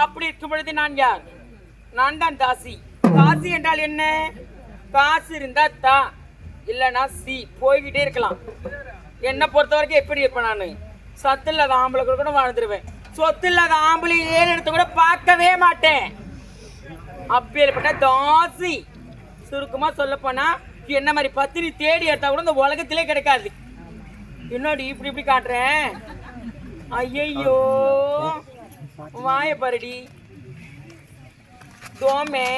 அப்படி இருக்கும் பொழுது நான் யார்? நான் தான் தாசி. தாசி என்றால் என்ன? காசு இருந்தா தா, இல்லைன்னா சி, போய்கிட்டே இருக்கலாம். என்னை பொறுத்த வரைக்கும் எப்படி இருப்பேன்? நான் சத்து இல்லாத ஆம்பளை கூட வாழ்ந்துருவேன். சொத்து இல்லாத ஆம்பளை ஏழு எடுத்து கூட பார்க்கவே மாட்டேன். அப்பேற்பட்ட தாசி. சுருக்கமா சொல்ல போனா என்ன மாதிரி பத்தினி தேடி எடுத்தா கூட இந்த உலகத்திலே கிடைக்காது. என்னோட இப்படி இப்படி காட்டுறேன். ஐயோ வாய பாருடி தோமே.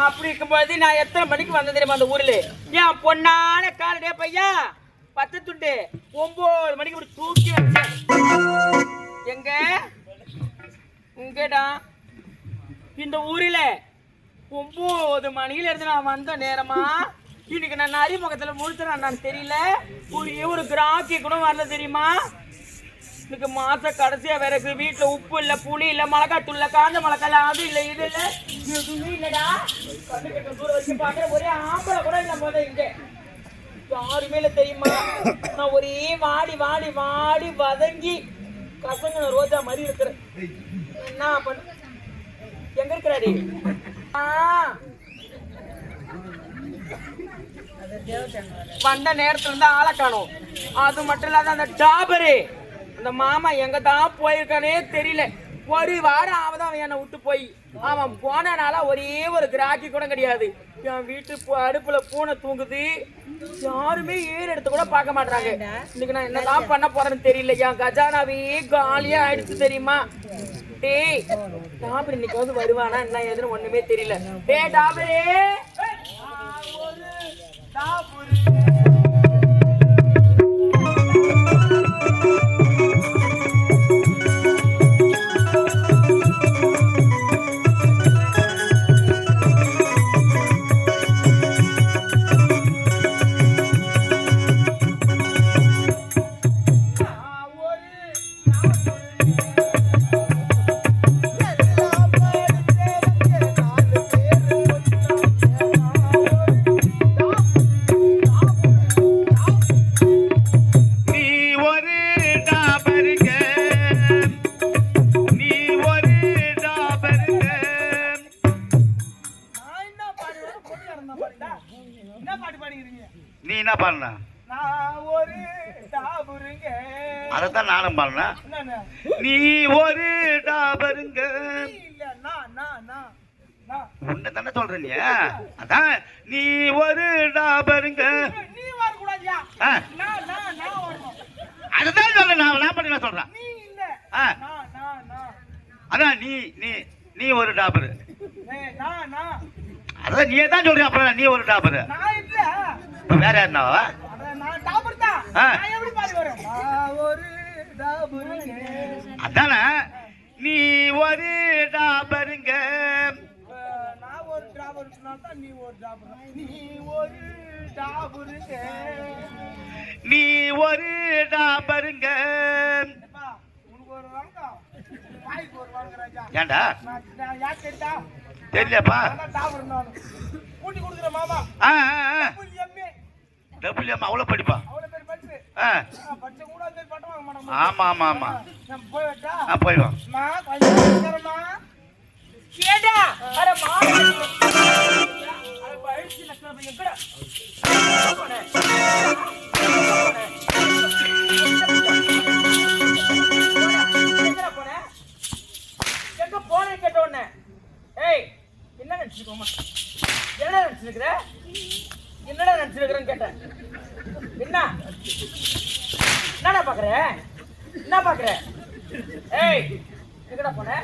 அப்படி இருக்கும்போது நான் எத்தனை மணிக்கு வந்தது தெரியுமா அந்த ஊர்ல? ஏன் பொண்ணான காலடே பையா 10 துண்டு 9 மணிக்கு இப்படி தூக்கி வச்சேன். எங்க இங்கடா இந்த ஊரில 9 மணியில இருந்து நான் வந்த நேரமா இன்னைக்கு நான் அறிமுகத்துல முழுத்துறேன். நான் தெரியல ஒரு கிராக்கி கூட வரல தெரியுமா? இன்னைக்கு மாச கடைசியா வேற வீட்டுல உப்பு இல்ல, புளி இல்ல, மிளகாத்தூள் இல்ல, காஞ்ச மிளகாய் அது இல்ல, இது இல்ல, எதுவுமே இல்லடா. தூர வச்சு பாக்குற ஒரே ஆம்பளை கூட இல்ல. போத இங்க யாருமே இல்ல தெரியுமா? நான் ஒரே வாடி வாடி வாடி வதங்கி கசங்க ரோஜா மாதிரி இருக்கிறேன். என்ன பண்ண? எங்க இருக்கிறாரு? வந்த நேரத்துல இருந்து ஆளை காணும். அது மட்டும் இல்லாத அந்த டாபரு அந்த மாமா எங்க தான் போயிருக்கானே தெரியல. ஒரு வாரம் ஆவதான் அவன் என்னை விட்டு போய். அவன் போனனால ஒரே ஒரு கிராக்கி கூட கிடையாது. என் வீட்டு அடுப்புல பூனை தூங்குது. யாருமே ஏறு எடுத்து கூட பார்க்க மாட்டாங்க. இன்னைக்கு நான் என்னதான் பண்ண போறேன்னு தெரியல. என் கஜானாவே காலியா ஆயிடுச்சு தெரியுமா? டேய் டாபர் இன்னைக்கு வந்து வருவானா என்ன ஏதுன்னு ஒண்ணுமே தெரியல. டேய் டாபரே நீ என்ன பண்ண? அதத்தான் நானும் பண்ண. நீ ஒரு டாபருங்க உன்ன தானே சொல்ற நீ. அதான் நீ ஒரு டாபருங்க அதுதான் சொல்ற. நான் பண்ணி நான் சொல்றேன். அதான் நீ நீ நீ ஒரு டாபரு. அதான் நீ தான் சொல்ற. அப்புறம் நீ ஒரு டாபரு. வேற யாருனாவா? அதானே நீ ஒரு டாபருங்க. நீ ஒரு டாபருங்க. ஏண்டா தெரியலப்பா? அவ்வளவு படிப்பா? ஆமா ஆமா ஆமா போய் வா. எங்க போன கேட்ட உடனே ஏய் என்ன நினைச்சுக்கோமா? என்ன நினைச்சிருக்கிற? என்னடா நினைச்சிருக்கிறேன்னு கேட்டேன். என்னடா பாக்குற? என்ன பாக்குற? ஏய் எங்கடா போன?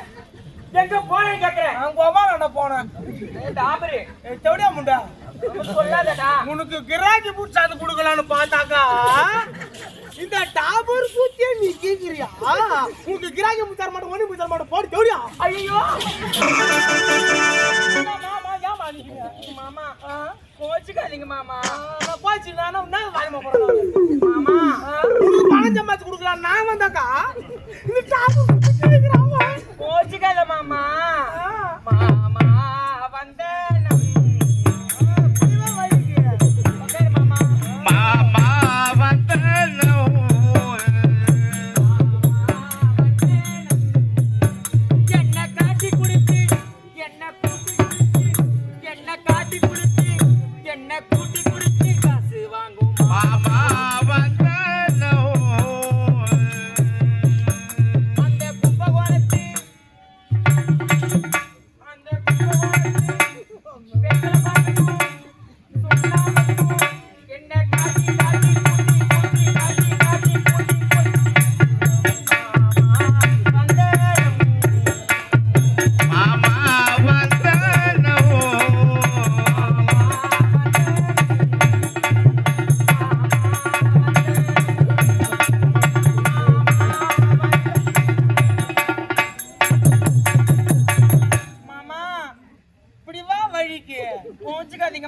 எங்க போனேன்னு கேக்குறேன். கோபாலோட போனேன். டாபரு செவடியா முண்டா சொல்லாதடா. உனக்கு கிராக்கி பூச்சாது கொடுக்கலான்னு பார்த்தாக்கா இந்த டாபர் பூச்சியை நீ கேக்குறியா? உனக்கு கிராக்கி பூச்சார மாட்டோம், ஒண்ணு பூச்சார மாட்டோம் போடு செவடியா. ஐயோ மாமா கோச்சுக்காதீங்க மாமா. போச்சு நானும் என்ன வாய்மா போறேன் மாமா. உனக்கு பணம் சம்பாதிச்சு கொடுக்கலாம் நான் வந்தாக்கா இந்த டாபர் கோச்சுக்காத மாமா. மாமா வந்த மாமா வந்த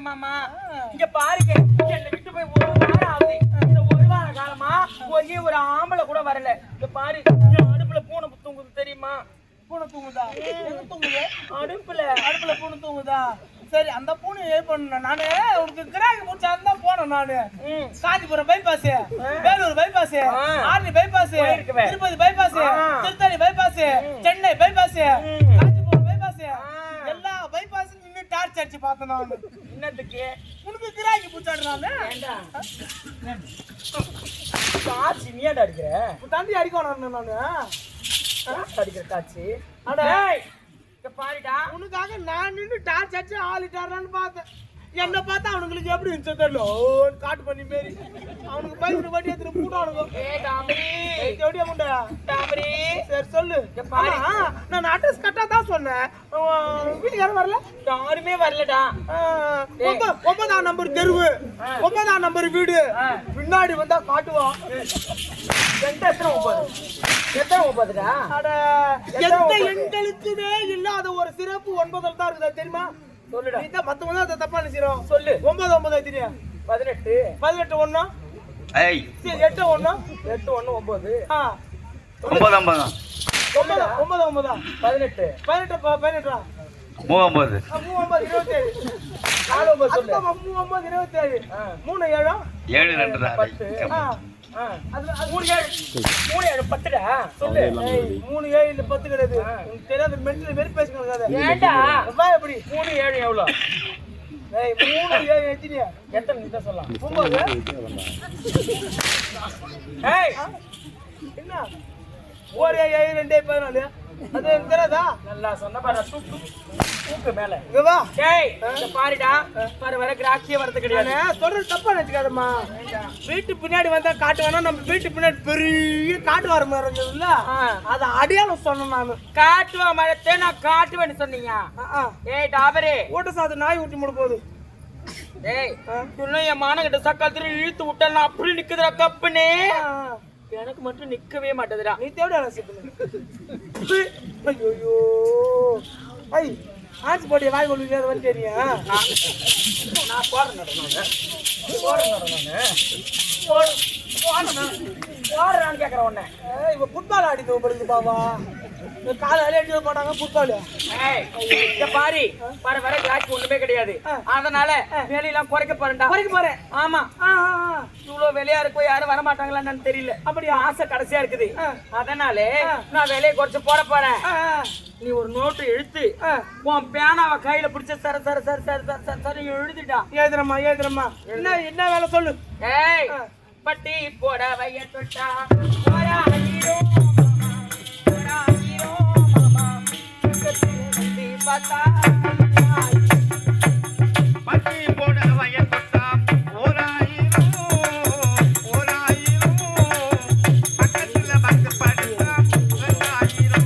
மாமா. இங்க பாருங்க, என்னை விட்டு போய் 1 வாரம் ஆகுது. இந்த 1 வார காலமா ஒரே ஒரு ஆம்பளை கூட வரல. இங்க பாரு, என் அடுப்புல பூனை தூங்குது தெரியுமா? பூனை தூங்குதா? எங்க தூங்குது? அடுப்புல பூனை தூங்குதா? சரி, அந்த பூனை பண்ண நானு உனக்கு கிராக்கி முடிச்சா தான் போனேன் நானு. Kanchipuram bypass, Vellore bypass, Arni bypass, Tirupati bypass, Tiruttani bypass, Chennai bypass, Kanchipuram bypass, எல்லா பைபாஸ் நின்று டார்ச் அடிச்சு பார்த்தேன் நானு. என்னத்துக்கு? உனக்கு கிராக்கி முடிச்சாடு நானு. காட்சி நீ ஏன்டா அடிக்கிற? தாண்டி அடிக்கணும் நானு. அடிக்கிற காட்சி அட பாருடா, உனக்காக நான் நின்று டார்ச் அடிச்சு ஆளிட்டாரான்னு பார்த்தேன். என்ன பார்த்தா அவனுங்களுக்கு எப்படி இருந்துச்சு தெரியல, காட்டு பண்ணி மாரி. அவனுக்கு பைக்கு வண்டி எடுத்துட்டு போட்டானுங்க. எப்படியா முண்டையா டாமரி? சரி சொல்லு. நான் அட்ரஸ் கரெக்டா தான் சொன்னேன். வீட்டுக்கு யாரும் வரல? யாருமே வரலடா. 9ஆம் நம்பர் தெருவு, 9ஆம் நம்பர் வீடு. பின்னாடி வந்தா காட்டுவான். எத்தனை எங்களுக்குமே இல்லாத ஒரு சிறப்பு 9 தான் இருக்குதா தெரியுமா? சொல்லுடா. நீ தான் மத்தவங்க தான் தப்பா நினைச்சிரோம். சொல்லு. 9 தெரியா? 18 18 1 ஏய் 8 1 8 1 9 9 9 9 9 18 18 18 39 27 4 சொல்லு. 39 27 3 7 7 2 அது 3 7 10டா சொல்லு. 3 7 10 கிடையாது. உங்களுக்கு தெரியாத மென்டல் வெரி பேசிக்கிறது. ஏண்டா வா எப்படி 3 7 எவ்வளோ? 3 7 எத்தனை? எத்தனை நீ தான் சொல்லலாம். 9. ஏய் என்ன 1 7 2 14 அது எனக்கு தெரியாதா? நல்லா சொன்ன பாரு. தூக்கு மேல. இங்க வா. டேய் இந்த பாருடா, பாரு வர கிராக்கியே வரது கிடையாது. நான் சொல்றது தப்பா நினைச்சுக்காதம்மா. வீட்டு பின்னாடி வந்தா காட்டு வேணா, நம்ம வீட்டு பின்னாடி பெரிய காட்டு வர மாதிரி இருந்ததுல்ல, அது அடையாளம் சொன்னேன் நானு. காட்டுவா மரத்தை நான் காட்டுவேன்னு சொன்னீங்க. ஏய் டாபரே, ஓட்ட சாத்து நாய் ஊட்டி முட போகுது. டேய் இன்னும் என் மானகிட்ட சக்காலத்துல இழுத்து விட்டா அப்படி நிக்குதுடா கப்புனே. எனக்கு மட்டும் நிக்கவே மாட்டேதுடா. நீ தேவடா ரசிப்பு. ஐயோ ஐ ஆன்ஸ் போடிய வாய் கொள்ளுங்க வந்து தெரியும். நான் போறேன் போறேன்னு கேக்குறேன் உன்னை. இப்ப ஃபுட்பால் ஆடிட்டு போடுது பாவா. காலை அடி போட்டாங்க ஃபுட்பால். பாரு பாரு வர கிராக்கி ஒண்ணுமே கிடையாது. அதனால வேலையெல்லாம் குறைக்க போறேன். ஆமா, இவ்வளவு வேலையா இருக்கும் யாரும் வர மாட்டாங்களான்னு தெரியல. அப்படி ஆசை கடைசியா இருக்குது. அதனால நான் வேலையை குறைச்சு போறேன். நீ ஒரு நோட்டு எழுத்து உன் பேனாவை கையில பிடிச்ச சர சர சர சர சர சர எழுதிட்டா. ஏதுரம்மா என்ன வேலை சொல்லு. ஏய் பட்டி போடவைய தொட்டா பார்த்தா பட்டி போட வயல் கொட்டாம் 1000 பக்கத்துல வந்து படுத்தாம் 2000.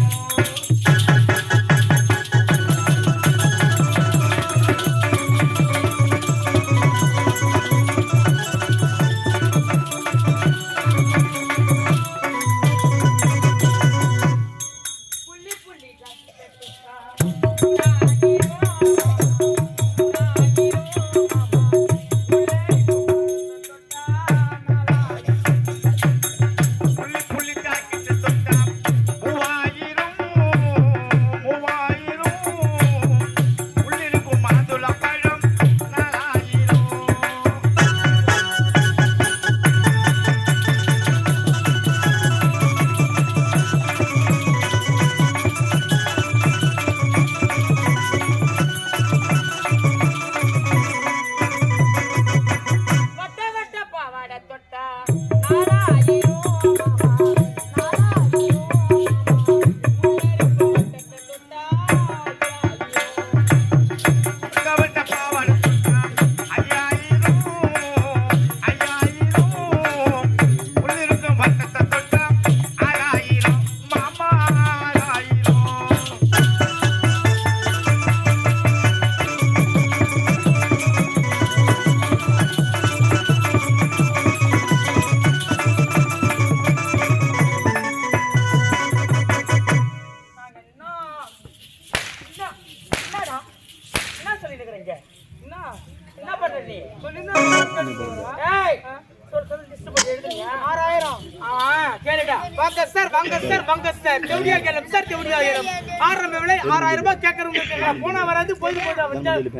தேவடியா கேளம் சார் தேவடியா கேளம் ஆரம்ப விலை 6000 ரூபாய் கேக்குறவங்க கேக்குறாங்க போனா வராது போய்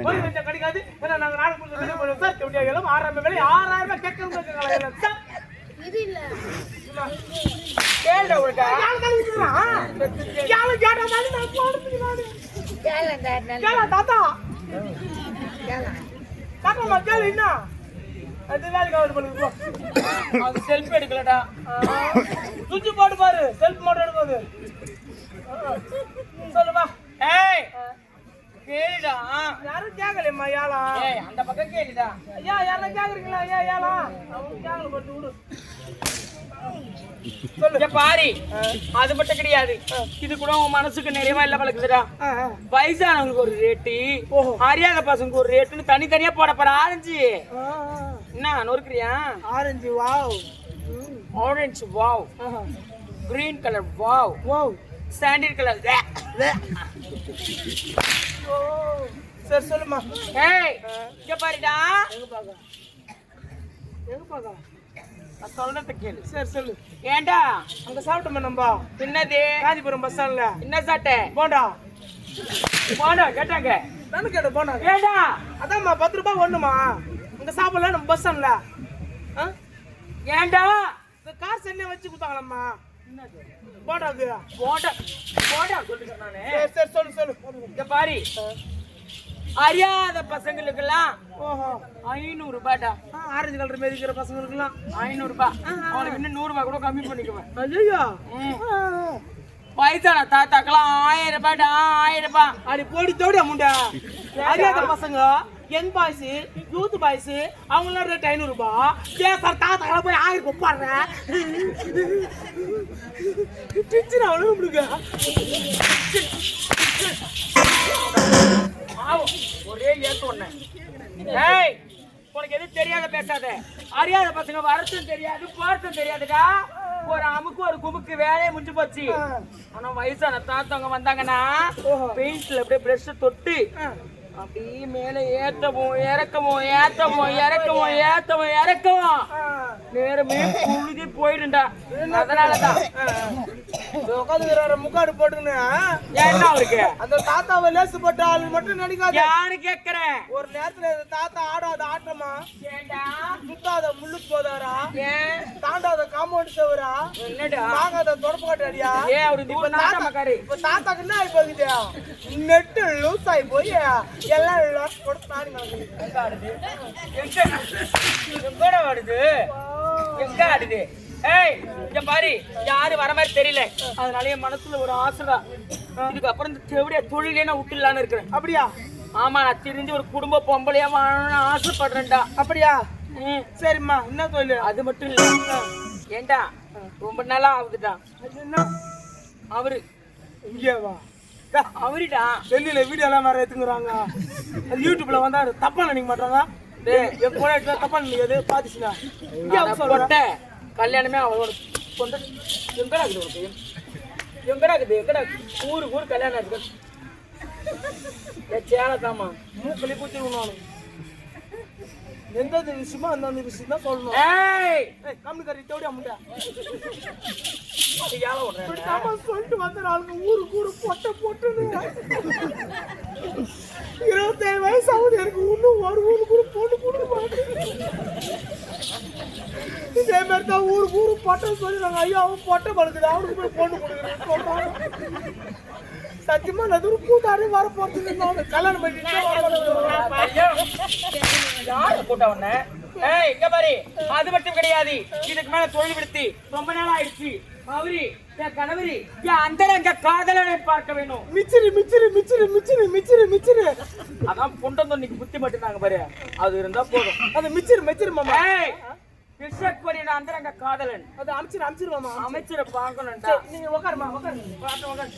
வந்து கிடைக்காது ஏன்னா நாங்க நாடு கொடுத்து சார் தேவடியா கேளம் ஆரம்ப விலை 6000 ரூபாய் கேக்குறவங்க கேக்குறாங்க சார் இது இல்ல கேளுடா உனக்கு யாரும் கேட்டா மாதிரி நான் போடுறதுக்கு நானு கேள தாத்தா தாத்தா மக்கள் என்ன அது வேலை கவர் பண்ணுங்க அது செல்ஃபி எடுக்கலடா சுவிட்ச் போட்டு பாரு செல்ஃப் மோட் எடுக்குது சொல்லுமா ஏய் கேளுடா யாரும் கேட்கலையம்மா ஏலா ஏய் அந்த பக்கம் கேளுடா ஐயா யாரும் கேக்குறீங்களா ஐயா ஏலா அவங்க கேட்கல பட்டு விடு இங்க பாரு அது மட்டும் கிடையாது இது கூட உன் மனசுக்கு நிறைவா இல்ல பழக்குதுடா வயசானவங்களுக்கு ஒரு ரேட்டு அறியாத பசங்களுக்கு ஒரு ரேட்டுன்னு தனித்தனியா போட போற ஆரஞ்சு என்ன நொறுக்குறியா orange wow orange wow green colour wow wow sandal colour சரி சொல்லுமா ஏய் இங்க பாருடா எங்க பாக்க நான் சொல்றத கேளு சரி சொல்லு ஏண்டா அங்க சாப்பிட்டோமா நம்ம என்னது காஞ்சிபுரம் பஸ் ஸ்டாண்ட்ல என்ன சாட்டை போண்டா போடா கேட்டாங்க நானும் கேட்ட போண்டா ஏண்டா அதாம்மா 10 ரூபாய் ஒண்ணுமா அங்க சாப்பிடல நம்ம பஸ் ஸ்டாண்ட்ல ஏண்டா இந்த கார் சென்னை வச்சு கொடுத்தாங்களம்மா போண்டா அது போடா போடா சொல்லுங்க நானு சரி சொல்லு சொல்லு இங்க பாரு அறியாத பசங்களுக்கெல்லாம் ஓஹோ 500 ரூபாய்டா ஆரஞ்சு கலர் மாரி இருக்கிற பசங்களுக்குலாம் 500 ரூபாய் அவனுக்கு இன்னும் 100 ரூபாய் கூட கம்மி பண்ணிக்குவேன் ஐயோ வயசான தாத்தாக்கெல்லாம் 1000 ரூபாய்டா 1000 ரூபாய் அடி போடி தோடி அமுண்டா அறியாத பசங்க யங் பாய்ஸ் யூத் பாய்ஸ் அவங்களாம் ரேட் 500 ரூபாய் சார் தாத்தா போய் 1000 ஒப்பாடுறேன் டீச்சர் அவ்வளவு முடிங்க ஒரே ஏத்து ஒண்ணு ஏய் உனக்கு எதுவும் தெரியாத பேசாத அறியாத பசங்க வரத்தும் தெரியாது போறதும் தெரியாதுடா ஒரு அமுக்கு ஒரு குமுக்கு வேலையை முடிஞ்சு போச்சு ஆனா வயசான தாத்தவங்க வந்தாங்கன்னா பெயிண்ட்ல அப்படியே பிரஷ் தொட்டு அப்படியே மேல ஏத்தவும் இறக்கவும் ஏத்தவும் இறக்கவும் ஏத்தவும் இறக்கவும் நேரமே புழுதி போயிடுண்டா அதனாலதான் உட்காந்து முக்காடு போட்டுன்னு என்ன அவருக்கு அந்த தாத்தாவை லேசு போட்ட ஆளு மட்டும் நினைக்காது யாரு கேக்குறேன் ஒரு நேரத்துல இந்த தாத்தா ஆடாத ஆட்டமா ஏண்டா சுத்தாத முள்ளுக்கு போதாரா ஏன் தாண்டாத காம்பவுண்ட் சேவரா என்னடா வாங்காத தொடப்பு காட்டாடியா ஏ அவரு தூரம் நாட்டமக்காரி இப்ப தாத்தாக்கு என்ன ஆகி போகுதுயா நெட்டு லூஸ் ஆகி போய் எல்லாம் லாஸ் போட்டு நாடி நடக்குது எங்க ஆடுது எங்கடா ஆடுது எங்க ஆடுது ஏய் இங்க பாரு யாரு வர மாதிரி தெரியல அதனால என் மனசுல ஒரு ஆசைதான் இதுக்கப்புறம் இந்த செவிடைய தொழிலே நான் விட்டுலான்னு இருக்கிறேன் அப்படியா ஆமா நான் தெரிஞ்சு ஒரு குடும்ப பொம்பளையா வாழணும்னு ஆசைப்படுறேன்டா அப்படியா சரிம்மா என்ன தொழில் அது மட்டும் இல்ல ஏண்டா ரொம்ப நாளா ஆகுதுடா அது என்ன அவரு இங்கே வா அவருடா டெல்லியில வீடியோ எல்லாம் வேற எடுத்துக்கிறாங்க அது யூடியூப்ல வந்தா தப்பா நினைக்க மாட்டாங்க என் கூட தப்பா நினைக்காது பாத்துச்சுனா பொட்ட கல்யாணமே அவளோட பொண்ட எங்கடா இருக்குது உனக்கு எங்கடா இருக்குது எங்கடா ஊருக்கு ஊர் கல்யாணம் இருக்குது சேலத்தாமா மூக்கிலே குத்திருக்கணும் எந்த விஷயமா அந்த விஷயம் தான் சொல்லணும் ஏய் கம்மிக்காரி தோடி அமுண்டா யாரை விடுறேன் ஆமா சொல்லிட்டு வந்த ஆளுங்க ஊருக்கு ஊரு பொட்டை போட்டுன்னு 27 வயசு ஆகுது எனக்கு இன்னும் ஒரு ஊருக்கு ஊரு போட்டு கொடுக்க இதே மாதிரி தான் ஊருக்கு ஊரு பொட்டை சொல்லி நாங்கள் ஐயா அவன் பொட்டை படுக்குது அவனுக்கு போய் பொண்ணு கொடுக்குறேன்னு சொல்றாங்க சத்தியமா அது ஒரு கூட்டாரு வர போறது கல்யாணம் பண்ணிட்டு யாரை கூட்ட உடனே ஏய் இங்க பாரு அது மட்டும் கிடையாது இதுக்கு மேல தொழில் விடுத்தி ரொம்ப நாள் ஆயிடுச்சு அவரு என் கணவரி என் அந்தரங்க காதலனை பார்க்க வேணும் மிச்சிரு மிச்சிரு மிச்சிரு மிச்சிரு மிச்சிரு மிச்சிரு அதான் பொண்டம் தொன்னிக்கு புத்தி மட்டும்தாங்க பாரு அது இருந்தா போதும் அது மிச்சிரு மிச்சிரு மாமா ஏய் விஸ்வக்வரியோட அந்தரங்க காதலன் அது அமைச்சிரு மாமா அமைச்சரை பார்க்கணும்டா நீங்க உட்காருமா உட்காரு பார்த்து உட்காரு.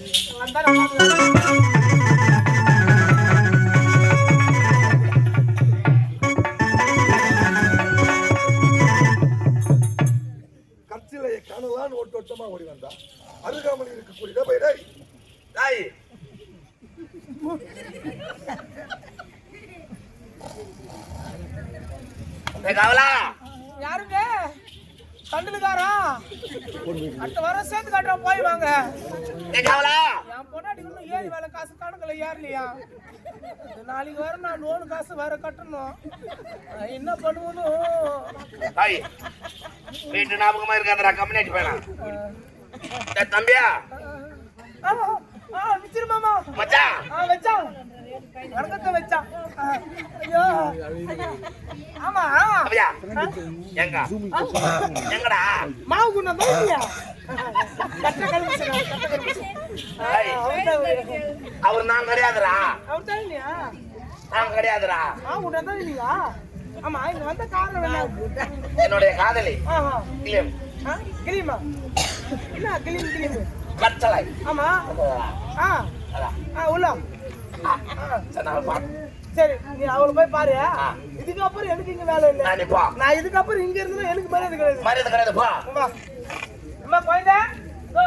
கற்சிலையை காணலான்னு ஓட்டோட்டமா ஓடி வந்தா அருகாமல் இருக்கக்கூடிய போயிடா தாய் கவலா யாருங்க கண்டுலுக்காரா அடுத்த வாரம் சேர்த்து காட்டுறோம் போய் வாங்க கேட்காவலா என் பொண்டாட்டி இன்னும் ஏறி வேலை காசு கணக்குல ஏறலையா நாளைக்கு வேற நான் லோனு காசு வேற கட்டணும் என்ன பண்ணுவோன்னு ஹாய் வீட்டு ஞாபகமா இருக்காதடா கம்யூனிட்டி பேனா தம்பியா வச்சிருமாமா மச்சான் வச்சான் வணக்கத்தை வச்சான் ஐயோ ஆமா அப்படியா எங்க எங்கடா மாவு குண்ணா தோசியா அவர் நான் கிடையாதுடா அவர் தான் இல்லையா நான் கிடையாதுடா மாவு குண்ணா தான் இல்லையா ஆமா இங்க வந்த காரணம் என்ன என்னுடைய காதலி கிளியம் கிளிமா என்ன கிளிம் கட்டளை ஆமா உள்ள சரி நீ அவளை போய் பாரு இதுக்கப்புறம் எனக்கு இங்க வேலை இல்லை நான் இதுக்கப்புறம் இங்க இருந்தா எனக்கு மரியாதை கிடையாது மரியாதை கிடையாது போ அம்மா குழந்தை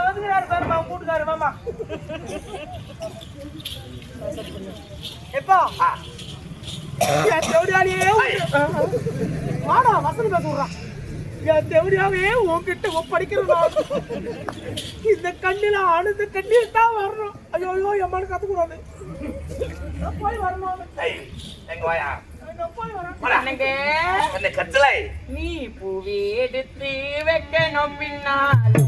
வந்துக்கிறாரு பாருமா கூட்டுக்காரு மாமா எப்பா தேவடியாலியே வாடா வசனம் பேச விடுறான் என் தேவடியாவே உன்கிட்ட ஒப்படைக்கிறா இந்த கண்ணில ஆனந்த கண்ணீர் தான் வரணும் ஐயோ ஐயோ எம்மானு கத்துக்கூடாது போய் வரணும் எங்க வாயா போய் வரணும் கட்டளை நீ பூவி எடுத்து வைக்கணும் பின்னால்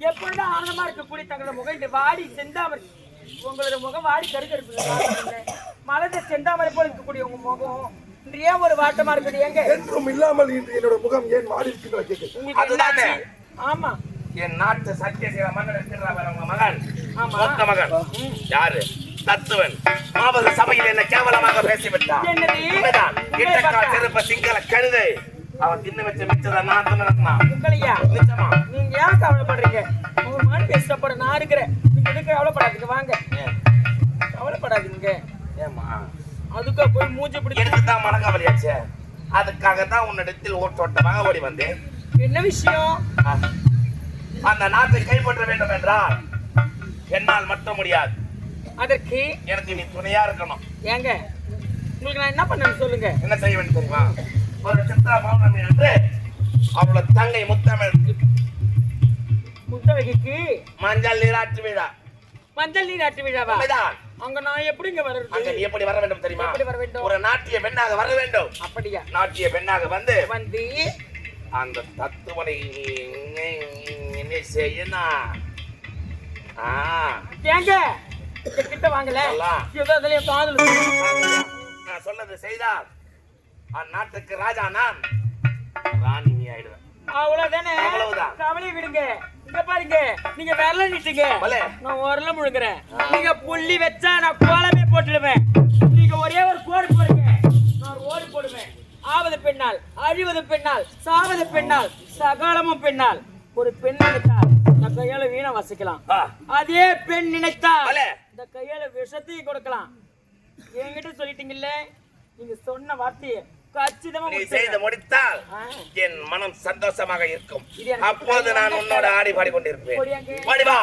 எப்பொழுதும் ஆனந்தமா இருக்கக்கூடிய தங்களோட முகம் இந்த வாடி செந்தாமரை, உங்களோட முகம் வாடி கருக்கருப்பு மலர்ந்த செந்தாமரை போல இருக்கக்கூடிய உங்க முகம் இன்று ஏன் ஒரு வாட்டமா இருக்குது? எங்க என்றும் இல்லாமல் இன்று என்னோட முகம் ஏன் வாடி இருக்கு? அதுதானே. ஆமா, என் நாட்டு சத்தியசீல மன்னன் இருக்கிறார் உங்க மகன், மூத்த மகன். யாரு? தத்துவன். மாபெரு சபையில் என்ன கேவலமாக பேசிவிட்டான். உண்மைதான். இட்டக்கால் செருப்ப சிங்கள கழுதை அவன் தின்னு வச்ச மிச்சத நான் தின்னதான். உங்களையா நிச்சயமா. நீங்க ஏன் கவலைப்படுறீங்க? உங்க மகன் பேசப்பட நான் இருக்கிறேன். நீங்க எதுக்கு கவலைப்படாதீங்க? வாங்க, கவலைப்படாதீங்க. ஏமா அதுக்கா போய் மூஞ்சி பிடிச்சி எனக்கு தான் மனக்கவலையாச்சே. அதுக்காக தான் உன்னிடத்தில் ஓட்டோட்டமாக ஓடி வந்தேன். என்ன விஷயம்? அந்த நாட்டை கைப்பற்ற வேண்டும் என்றால் என்னால் மட்டும் முடியாது. அதற்கு எனக்கு நீ துணையா இருக்கணும். ஏங்க உங்களுக்கு நான் என்ன பண்ணேன்னு சொல்லுங்க. என்ன செய்ய வேண்டும் தெரியுமா? ஒரு சித்ரா பௌர்ணமி அன்று அவளோட தங்கை முத்தமிழுக்கு முத்தவகைக்கு மஞ்சள் நீராட்டு விழா. மஞ்சள் நீராட்டு விழாவா? உண்மைதான். அங்க நான் எப்படிங்க வர்றது? அங்க நீ எப்படி வர வேண்டும் தெரியுமா? எப்படி வர வேண்டும்? ஒரு நாட்டிய பெண்ணாக வர வேண்டும். அப்படியா? நாட்டிய பெண்ணாக வந்து வந்து அந்த தத்துவனை என்ன செய்யணும்? ஏங்க இந்த கிட்ட வாங்கல சொல்லலாம். இதுலயும் காதல் நான் சொன்னது செய்தால் அந்நாட்டுக்கு ராஜா நான், ராணி நீ ஆயிடுவேன். அவ்வளவுதானே? அவ்வளவுதான். கவலை விடுங்க. இங்க பாருங்க, நீங்க விரல நீட்டுங்க, பலே. நான் உரல முழுங்குறேன். நீங்க புள்ளி வச்சா நான் கோலமே போட்டுடுவேன். நீங்க ஒரே ஒரு கோடு போடுங்க, நான் ஓடு போடுவேன். ஆவது பெண்ணால், அழிவது பெண்ணால், சாவது பெண்ணால், சகாலமும் பெண்ணால். ஒரு பெண் நினைத்தால் இந்த கையால வீணை வசிக்கலாம். அதே பெண் நினைத்தால் பலே. இந்த கையால விஷத்தையும் கொடுக்கலாம். என்கிட்ட சொல்லிட்டீங்கல்ல, நீங்க சொன்ன வார்த்தையை கச்சிதமா நீ செய்து முடித்தால் என் மனம் சந்தோஷமாக இருக்கும். இது எனக்கு அப்போது நான் உன்னோட ஆடி பாடி கொண்டிருப்பேன். கொடியாங்க. ஓடி வா.